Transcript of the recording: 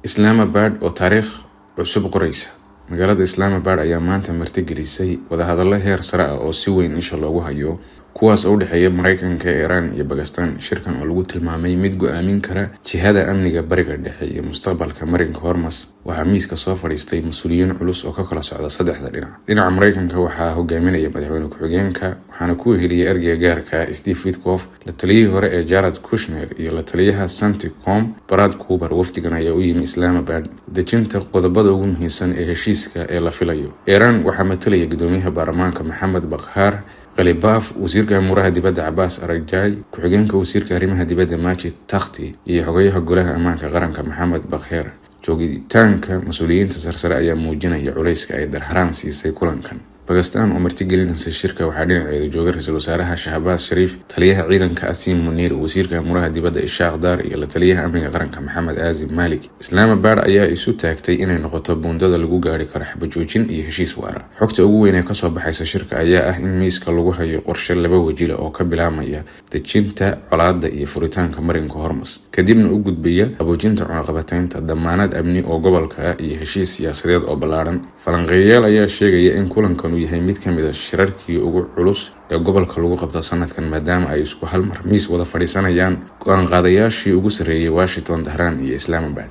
Islamabad oo taariikh cusub qoraysa. Magaalada Islamabad ayaa maanta martigelisay wadahadalo heer sare ah oo si weyn isha loogu hayo, kuwaas oo u dhexeeya Mareykanka, Iran iyo Pakistan. Shirkan oo lagu tilmaamay mid go'aamin kara jihada amniga Bariga Dhexe iyo mustaqbalka marinka Hormuz, waxaa miiska soo fadhiistay mas'uuliyiin culus oo ka kala socda saddexda dhinac. Dhinaca Mareykanka waxaa hogaaminaya madaxweyne ku-xigeenka, waxaana ku heliyay ergeyga gaarka Steve Witkoff, la taliyihii hore ee Jared Kushner iyo la taliyaha CENTCOM Brad Cooper. Wafdigan ayaa u yimi Islamabad dejinta qodobada ugu muhiimsan ee heshiiska ee la filayo. Iran waxaa matalaya guddoomiyaha baarlamaanka Mohammad Baghar Ghalibaf, wasiirka amuraha dibadda Abbas Araghchi, ku-xigeenka wasiirka arrimaha dibadda Majid Takhti iyo xogayaha golaha ammaanka qaranka Mohammad Bagher. Joogitaanka mas'uuliyiinta sarsare ayaa muujinaya culayska ay darxaraan siisay kulankan. Pakistan oo martigelinaysa shirka waxaa dhinaceeda jooga ra'iisul wasaaraha Shahbaz Sharif, taliyaha ciidanka Asim Munir, wasiirka amuraha dibadda Ishaq Dar iyo la taliyaha amniga qaranka Maxamed Azim Malik. Islamabad ayaa isu taagtay inay noqoto buundada lagu gaari karo xabajoojin iyo heshiis waara. Xogta ugu weyn ee kasoo baxaysa shirka ayaa ah in miiska lagu hayo qorshe laba waji oo ka bilaabmaya dejinta colaadda iyo furitaanka marinka Hormuz, kadibna u gudbaya qaboojinta cunaqabataynta, damaanad amni oo gobolka iyo heshiis siyaasadeed oo ballaaran. Falanqeeyayaal ayaa sheegaya in kulankan yahay mid ka mid ah shirarkii ugu culus ee gobolka lagu qabto sanadkan, maadaama ay isku hal mar miis wada fadhiisanayaan go'aan qaadayaashii ugu sarreeyay Washington, Tehran iyo Islamabad.